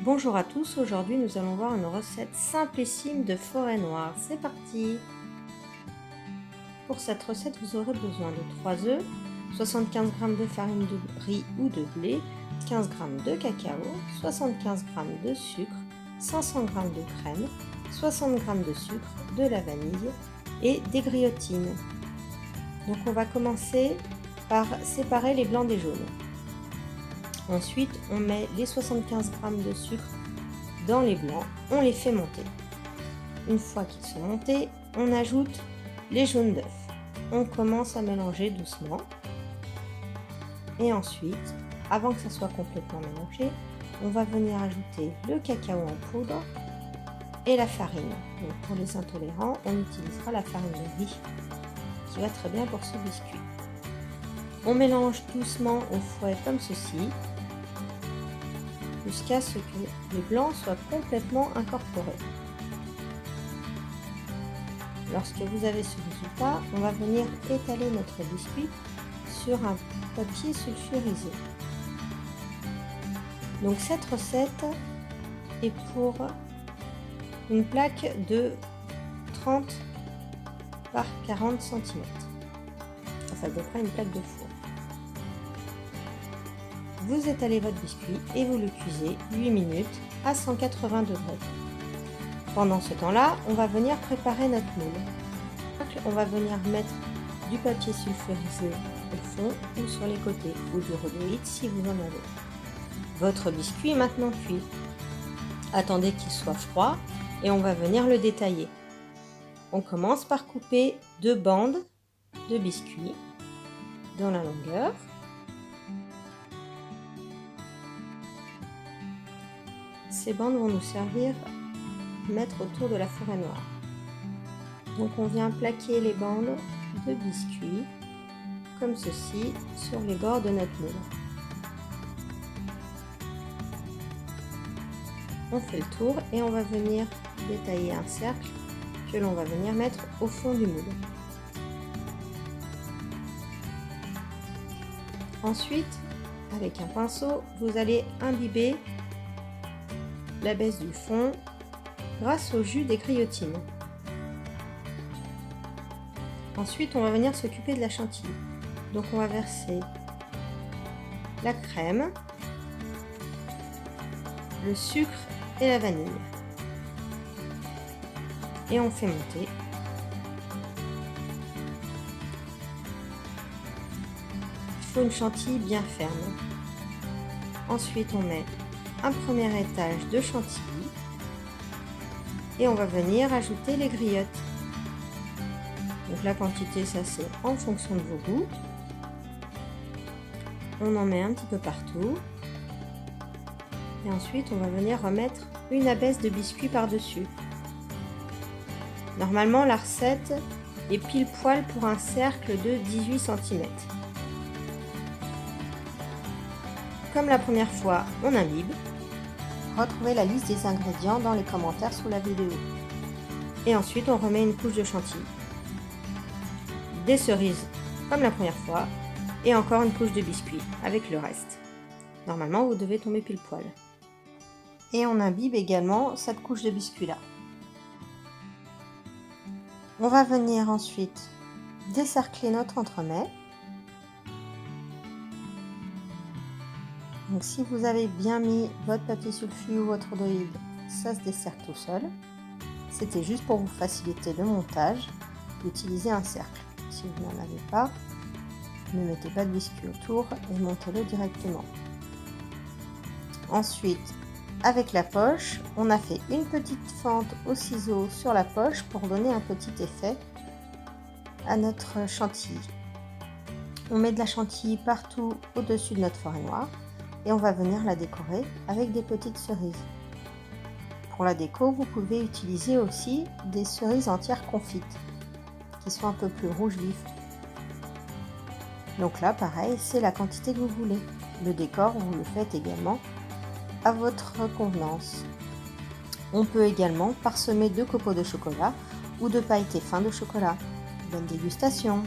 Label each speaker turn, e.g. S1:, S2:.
S1: Bonjour à tous, aujourd'hui nous allons voir une recette simplissime de forêt noire. C'est parti! Pour cette recette, vous aurez besoin de 3 œufs, 75 g de farine de riz ou de blé, 15 g de cacao, 75 g de sucre, 500 g de crème, 60 g de sucre, de la vanille et des griotines. Donc on va commencer par séparer les blancs des jaunes. Ensuite, on met les 75 g de sucre dans les blancs, on les fait monter. Une fois qu'ils sont montés, on ajoute les jaunes d'œufs. On commence à mélanger doucement. Et ensuite, avant que ça soit complètement mélangé, on va venir ajouter le cacao en poudre et la farine. Donc pour les intolérants, on utilisera la farine de riz, qui va très bien pour ce biscuit. On mélange doucement au fouet comme ceci, jusqu'à ce que les blancs soient complètement incorporés. Lorsque vous avez ce résultat, on va venir étaler notre biscuit sur un papier sulfurisé. Donc cette recette est pour une plaque de 30 par 40 cm. Ça fait à peu près une plaque de four. Vous étalez votre biscuit et vous le cuisez 8 minutes à 180 degrés. Pendant ce temps-là, on va venir préparer notre moule. On va venir mettre du papier sulfurisé au fond ou sur les côtés ou du rhodoïde si vous en avez. Votre biscuit est maintenant cuit. Attendez qu'il soit froid et on va venir le détailler. On commence par couper 2 bandes de biscuits dans la longueur. Ces bandes vont nous servir à mettre autour de la forêt noire. Donc on vient plaquer les bandes de biscuits comme ceci sur les bords de notre moule. On fait le tour et on va venir détailler un cercle que l'on va venir mettre au fond du moule. Ensuite, avec un pinceau, vous allez imbiber la base du fond grâce au jus des griotines. Ensuite, on va venir s'occuper de la chantilly. Donc on va verser la crème, le sucre et la vanille. Et on fait monter. Il faut une chantilly bien ferme. Ensuite, on met un premier étage de chantilly et on va venir ajouter les griottes. Donc la quantité, ça c'est en fonction de vos goûts. On en met un petit peu partout et ensuite on va venir remettre une abaisse de biscuits par-dessus. Normalement la recette est pile poil pour un cercle de 18 cm. Comme la première fois, on imbibe. Retrouvez la liste des ingrédients dans les commentaires sous la vidéo. Et ensuite, on remet une couche de chantilly, des cerises comme la première fois, et encore une couche de biscuits avec le reste. Normalement, vous devez tomber pile poil. Et on imbibe également cette couche de biscuits là. On va venir ensuite décercler notre entremets. Donc si vous avez bien mis votre papier sulfu ou votre rhodoïde, ça se desserre tout seul. C'était juste pour vous faciliter le montage d'utiliser un cercle. Si vous n'en avez pas, ne mettez pas de biscuit autour et montez-le directement. Ensuite, avec la poche, on a fait une petite fente au ciseau sur la poche pour donner un petit effet à notre chantilly. On met de la chantilly partout au-dessus de notre forêt noire. Et on va venir la décorer avec des petites cerises. Pour la déco, vous pouvez utiliser aussi des cerises entières confites, qui sont un peu plus rouge vif. Donc là, pareil, c'est la quantité que vous voulez. Le décor, vous le faites également à votre convenance. On peut également parsemer de copeaux de chocolat ou de pailletés fins de chocolat. Bonne dégustation!